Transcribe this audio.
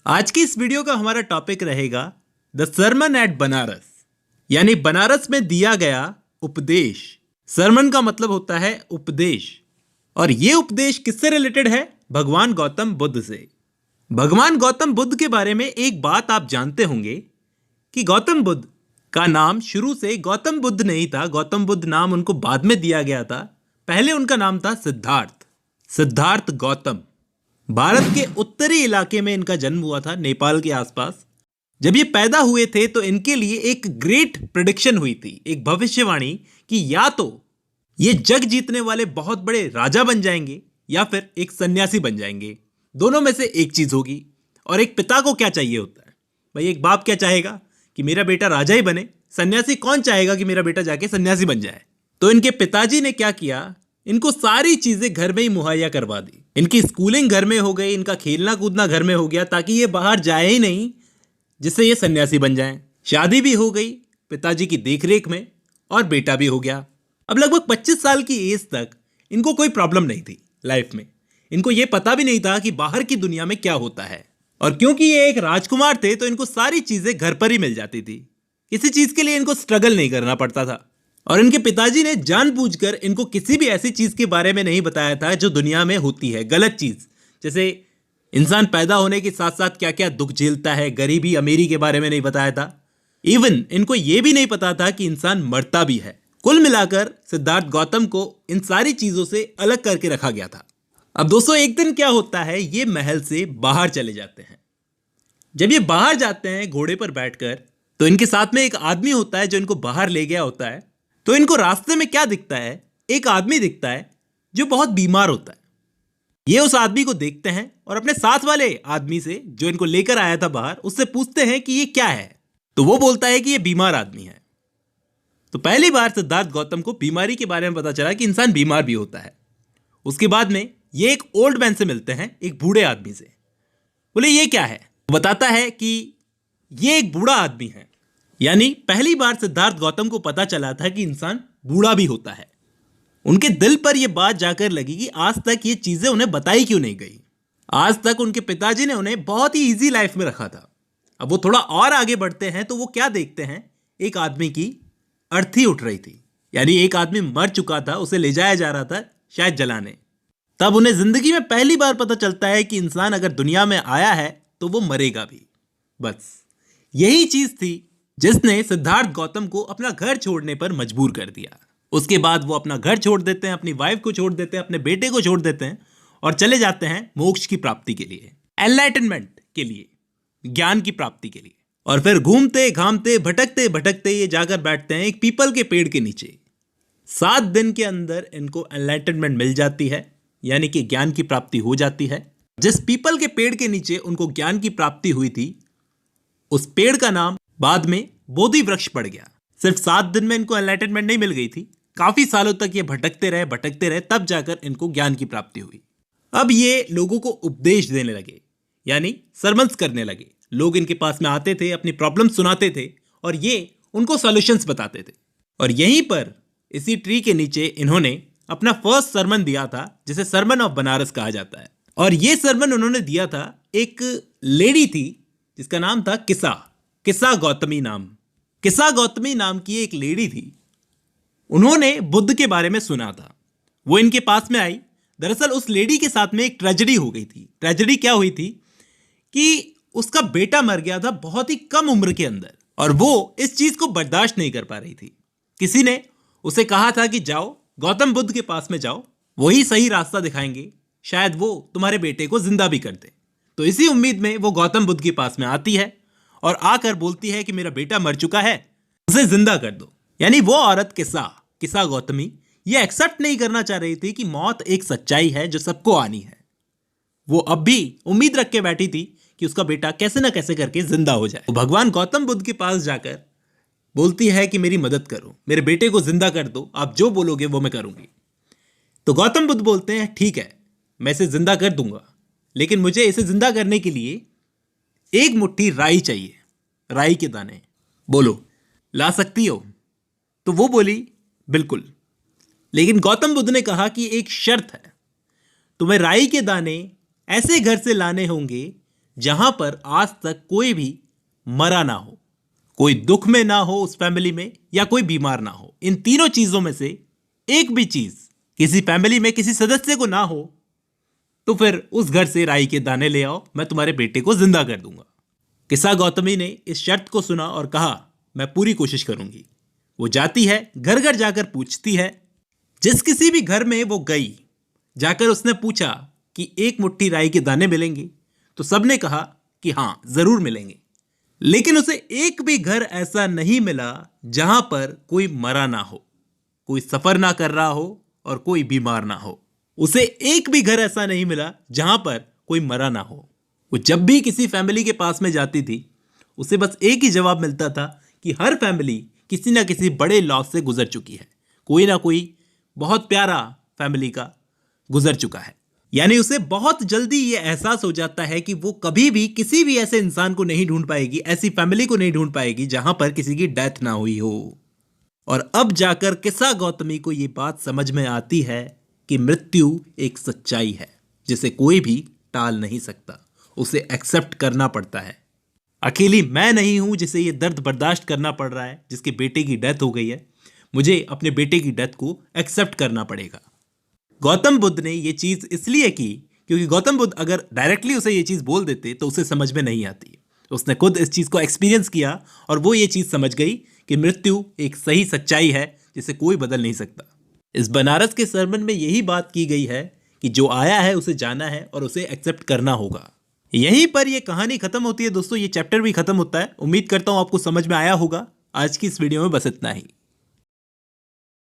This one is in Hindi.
आज की इस वीडियो का हमारा टॉपिक रहेगा द सरमन एट बनारस, यानी बनारस में दिया गया उपदेश। सरमन का मतलब होता है उपदेश, और ये उपदेश किससे रिलेटेड है? भगवान गौतम बुद्ध से। भगवान गौतम बुद्ध के बारे में एक बात आप जानते होंगे कि गौतम बुद्ध का नाम शुरू से गौतम बुद्ध नहीं था। गौतम बुद्ध नाम उनको बाद में दिया गया था। पहले उनका नाम था सिद्धार्थ गौतम। भारत के उत्तरी इलाके में इनका जन्म हुआ था, नेपाल के आसपास। जब ये पैदा हुए थे तो इनके लिए एक ग्रेट प्रेडिक्शन हुई थी, एक भविष्यवाणी कि या तो ये जग जीतने वाले बहुत बड़े राजा बन जाएंगे या फिर एक सन्यासी बन जाएंगे। दोनों में से एक चीज होगी। और एक पिता को क्या चाहिए होता है भाई? एक बाप क्या चाहेगा कि मेरा बेटा राजा ही बने। सन्यासी कौन चाहेगा कि मेरा बेटा जाके सन्यासी बन जाए? तो इनके पिताजी ने क्या किया, इनको सारी चीजें घर में ही मुहैया करवा दी। इनकी स्कूलिंग घर में हो गई, इनका खेलना कूदना घर में हो गया, ताकि ये बाहर जाए ही नहीं, जिससे ये सन्यासी बन जाएं। शादी भी हो गई पिताजी की देखरेख में, और बेटा भी हो गया। अब लगभग 25 साल की एज तक इनको कोई प्रॉब्लम नहीं थी लाइफ में। इनको ये पता भी नहीं था कि बाहर की दुनिया में क्या होता है। और क्योंकि ये एक राजकुमार थे तो इनको सारी चीजें घर पर ही मिल जाती थी। किसी चीज के लिए इनको स्ट्रगल नहीं करना पड़ता था। और इनके पिताजी ने जानबूझकर इनको किसी भी ऐसी चीज के बारे में नहीं बताया था जो दुनिया में होती है, गलत चीज। जैसे इंसान पैदा होने के साथ साथ क्या क्या दुख झेलता है, गरीबी अमीरी के बारे में नहीं बताया था। इवन इनको यह भी नहीं पता था कि इंसान मरता भी है। कुल मिलाकर सिद्धार्थ गौतम को इन सारी चीजों से अलग करके रखा गया था। अब दोस्तों, एक दिन क्या होता है, ये महल से बाहर चले जाते हैं। जब ये बाहर जाते हैं घोड़े पर बैठकर, तो इनके साथ में एक आदमी होता है जो इनको बाहर ले गया होता है। तो इनको रास्ते में क्या दिखता है? एक आदमी दिखता है जो बहुत बीमार होता है। ये उस आदमी को देखते हैं और अपने साथ वाले आदमी से, जो इनको लेकर आया था बाहर, उससे पूछते हैं कि ये क्या है। तो वो बोलता है कि ये बीमार आदमी है। तो पहली बार सिद्धार्थ गौतम को बीमारी के बारे में पता चला कि इंसान बीमार भी होता है। उसके बाद में ये एक ओल्ड मैन से मिलते हैं, एक बूढ़े आदमी से। बोले ये क्या है? बताता है कि ये एक बूढ़ा आदमी है। यानी पहली बार सिद्धार्थ गौतम को पता चला था कि इंसान बूढ़ा भी होता है। उनके दिल पर यह बात जाकर लगी कि आज तक ये चीजें उन्हें बताई क्यों नहीं गई। आज तक उनके पिताजी ने उन्हें बहुत ही इजी लाइफ में रखा था। अब वो थोड़ा और आगे बढ़ते हैं तो वो क्या देखते हैं, एक आदमी की अर्थी उठ रही थी। यानी एक आदमी मर चुका था, उसे ले जाया जा रहा था शायद जलाने। तब उन्हें जिंदगी में पहली बार पता चलता है कि इंसान अगर दुनिया में आया है तो वो मरेगा भी। बस यही चीज थी जिसने सिद्धार्थ गौतम को अपना घर छोड़ने पर मजबूर कर दिया। उसके बाद वो अपना घर छोड़ देते हैं, अपनी वाइफ को छोड़ देते हैं, अपने बेटे को छोड़ देते हैं और चले जाते हैं मोक्ष की प्राप्ति के लिए, एनलाइटनमेंट के लिए, ज्ञान की प्राप्ति के लिए। और फिर घूमते घामते भटकते भटकते ये जाकर बैठते हैं एक पीपल के पेड़ के नीचे। 7 दिन के अंदर इनको एनलाइटनमेंट मिल जाती है, यानी कि ज्ञान की प्राप्ति हो जाती है। जिस पीपल के पेड़ के नीचे उनको ज्ञान की प्राप्ति हुई थी, उस पेड़ का नाम बाद में बोधि वृक्ष पड़ गया। सिर्फ 7 दिन में इनको एनलाइटनमेंट नहीं मिल गई थी, काफी सालों तक ये भटकते रहे, तब जाकर इनको ज्ञान की प्राप्ति हुई। अब ये लोगों को उपदेश देने लगे, यानी सरमन्स करने लगे। लोग इनके पास में आते थे, अपनी प्रॉब्लम सुनाते थे और ये उनको सॉल्यूशंस बताते थे। और यहीं पर इसी ट्री के नीचे इन्होंने अपना फर्स्ट सरमन दिया था, जिसे सरमन ऑफ बनारस कहा जाता है। और ये सरमन उन्होंने दिया था एक लेडी थी जिसका नाम था किस्सा गौतमी नाम की एक लेडी थी। उन्होंने बुद्ध के बारे में सुना था। वो इनके पास में आई। दरअसल उस लेडी के साथ में एक ट्रेजेडी हो गई थी। ट्रेजेडी क्या हुई थी कि उसका बेटा मर गया था बहुत ही कम उम्र के अंदर, और वो इस चीज को बर्दाश्त नहीं कर पा रही थी। किसी ने उसे कहा था कि जाओ गौतम बुद्ध के पास में जाओ, वही सही रास्ता दिखाएंगे, शायद वो तुम्हारे बेटे को जिंदा भी कर दे। तो इसी उम्मीद में वो गौतम बुद्ध के पास में आती है और आकर बोलती है कि मेरा बेटा मर चुका है, उसे जिंदा कर दो। यानी वो औरत किस्सा गौतमी ये एक्सेप्ट नहीं करना चाह रही थी कि मौत एक सच्चाई है जो सबको आनी है। वो अब भी उम्मीद रख के बैठी थी कि उसका बेटा कैसे ना कैसे करके जिंदा हो जाए। तो भगवान गौतम बुद्ध के पास जाकर बोलती है कि मेरी मदद करो, मेरे बेटे को जिंदा कर दो, आप जो बोलोगे वो मैं करूंगी। तो गौतम बुद्ध बोलते हैं ठीक है, मैं इसे जिंदा कर दूंगा, लेकिन मुझे इसे जिंदा करने के लिए एक मुट्ठी राई चाहिए, राई के दाने। बोलो ला सकती हो? तो वो बोली बिल्कुल। लेकिन गौतम बुद्ध ने कहा कि एक शर्त है, तुम्हें राई के दाने ऐसे घर से लाने होंगे जहां पर आज तक कोई भी मरा ना हो, कोई दुख में ना हो उस फैमिली में, या कोई बीमार ना हो। इन तीनों चीजों में से एक भी चीज किसी फैमिली में किसी सदस्य को ना हो तो फिर उस घर से राई के दाने ले आओ, मैं तुम्हारे बेटे को जिंदा कर दूंगा। किस्सा गौतमी ने इस शर्त को सुना और कहा, मैं पूरी कोशिश करूंगी। वो जाती है, घर घर जाकर पूछती है। जिस किसी भी घर में वो गई, जाकर उसने पूछा कि एक मुट्ठी राई के दाने मिलेंगे, तो सबने कहा कि हाँ जरूर मिलेंगे। लेकिन उसे एक भी घर ऐसा नहीं मिला जहां पर कोई मरा ना हो, कोई सफर ना कर रहा हो और कोई बीमार ना हो। उसे एक भी घर ऐसा नहीं मिला जहां पर कोई मरा ना हो। वो जब भी किसी फैमिली के पास में जाती थी, उसे बस एक ही जवाब मिलता था कि हर फैमिली किसी ना किसी बड़े लॉस से गुजर चुकी है, कोई ना कोई बहुत प्यारा फैमिली का गुजर चुका है। यानी उसे बहुत जल्दी ये एहसास हो जाता है कि वो कभी भी किसी भी ऐसे इंसान को नहीं ढूंढ पाएगी, ऐसी फैमिली को नहीं ढूंढ पाएगी जहां पर किसी की डेथ ना हुई हो। और अब जाकर किस्सा गौतमी को ये बात समझ में आती है कि मृत्यु एक सच्चाई है जिसे कोई भी टाल नहीं सकता, उसे एक्सेप्ट करना पड़ता है। अकेली मैं नहीं हूं जिसे ये दर्द बर्दाश्त करना पड़ रहा है, जिसके बेटे की डेथ हो गई है। मुझे अपने बेटे की डेथ को एक्सेप्ट करना पड़ेगा। गौतम बुद्ध ने ये चीज इसलिए की क्योंकि गौतम बुद्ध अगर डायरेक्टली उसे ये चीज बोल देते तो उसे समझ में नहीं आती। उसने खुद इस चीज को एक्सपीरियंस किया और वो ये चीज समझ गई कि मृत्यु एक सही सच्चाई है जिसे कोई बदल नहीं सकता। इस बनारस के सरमन में यही बात की गई है कि जो आया है उसे जाना है और उसे एक्सेप्ट करना होगा। यहीं पर यह कहानी खत्म होती है दोस्तों, ये चैप्टर भी खत्म होता है। उम्मीद करता हूं आपको समझ में आया होगा। आज की इस वीडियो में बस इतना ही।